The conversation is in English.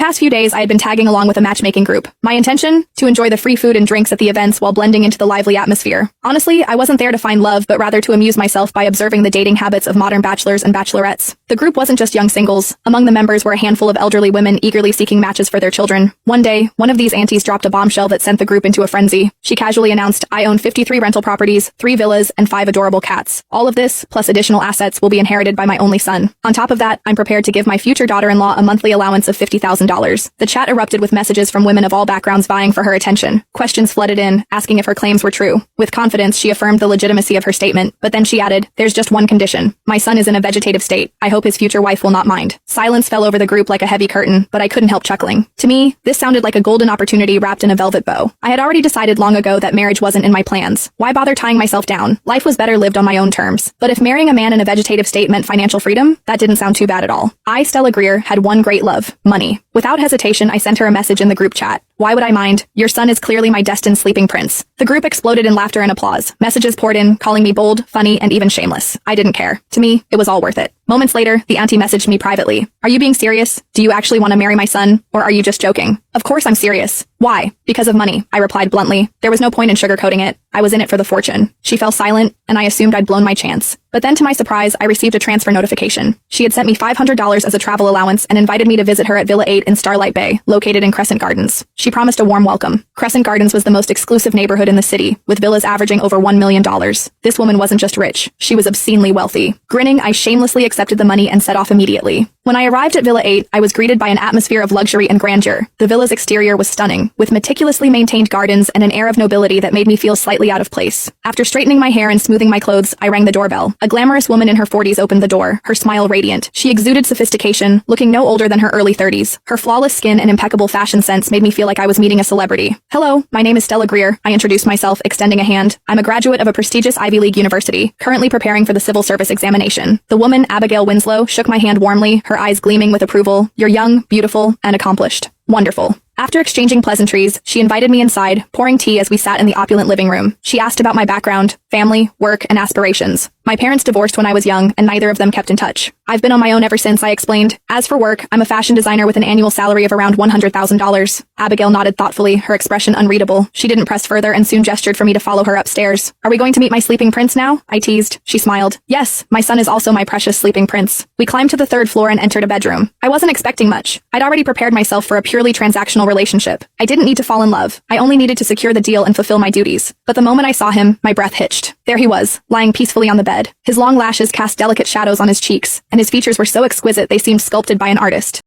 Past few days, I had been tagging along with a matchmaking group. My intention? To enjoy the free food and drinks at the events while blending into the lively atmosphere. Honestly, I wasn't there to find love, but rather to amuse myself by observing the dating habits of modern bachelors and bachelorettes. The group wasn't just young singles. Among the members were a handful of elderly women eagerly seeking matches for their children. One day, one of these aunties dropped a bombshell that sent the group into a frenzy. She casually announced, "I own 53 rental properties, 3 villas, and 5 adorable cats. All of this, plus additional assets, will be inherited by my only son. On top of that, I'm prepared to give my future daughter-in-law a monthly allowance of $50,000. The chat erupted with messages from women of all backgrounds vying for her attention. Questions flooded in, asking if her claims were true. With confidence, she affirmed the legitimacy of her statement, but then she added, "There's just one condition. My son is in a vegetative state. I hope his future wife will not mind." Silence fell over the group like a heavy curtain, but I couldn't help chuckling. To me, this sounded like a golden opportunity wrapped in a velvet bow. I had already decided long ago that marriage wasn't in my plans. Why bother tying myself down? Life was better lived on my own terms. But if marrying a man in a vegetative state meant financial freedom, that didn't sound too bad at all. I, Stella Greer, had one great love: money. Without hesitation, I sent her a message in the group chat. "Why would I mind? Your son is clearly my destined sleeping prince." The group exploded in laughter and applause. Messages poured in, calling me bold, funny, and even shameless. I didn't care. To me, it was all worth it. Moments later, the auntie messaged me privately. "Are you being serious? Do you actually want to marry my son? Or are you just joking?" "Of course I'm serious." "Why?" "Because of money," I replied bluntly. There was no point in sugarcoating it. I was in it for the fortune. She fell silent, and I assumed I'd blown my chance. But then to my surprise, I received a transfer notification. She had sent me $500 as a travel allowance and invited me to visit her at Villa 8 in Starlight Bay, located in Crescent Gardens. She promised a warm welcome. Crescent Gardens was the most exclusive neighborhood in the city, with villas averaging over $1 million. This woman wasn't just rich, she was obscenely wealthy. Grinning, I shamelessly accepted the money and set off immediately. When I arrived at Villa 8, I was greeted by an atmosphere of luxury and grandeur. The villa's exterior was stunning, with meticulously maintained gardens and an air of nobility that made me feel slightly out of place. After straightening my hair and smoothing my clothes, I rang the doorbell. A glamorous woman in her 40s opened the door, her smile radiant. She exuded sophistication, looking no older than her early 30s. Her flawless skin and impeccable fashion sense made me feel like I was meeting a celebrity. "Hello, my name is Stella Greer," I introduced myself, extending a hand. "I'm a graduate of a prestigious Ivy League university, currently preparing for the civil service examination." The woman, Abigail Winslow, shook my hand warmly, her eyes gleaming with approval. "You're young, beautiful, and accomplished." "Wonderful." After exchanging pleasantries, she invited me inside, pouring tea as we sat in the opulent living room. She asked about my background, family, work, and aspirations. My parents divorced when I was young, and neither of them kept in touch. "I've been on my own ever since," I explained. "As for work, I'm a fashion designer with an annual salary of around $100,000. Abigail nodded thoughtfully, her expression unreadable. She didn't press further and soon gestured for me to follow her upstairs. "Are we going to meet my sleeping prince now?" I teased. She smiled. "Yes, my son is also my precious sleeping prince." We climbed to the 3rd floor and entered a bedroom. I wasn't expecting much. I'd already prepared myself for a purely transactional relationship. I didn't need to fall in love. I only needed to secure the deal and fulfill my duties. But the moment I saw him, my breath hitched. There he was, lying peacefully on the bed. His long lashes cast delicate shadows on his cheeks, and his features were so exquisite they seemed sculpted by an artist.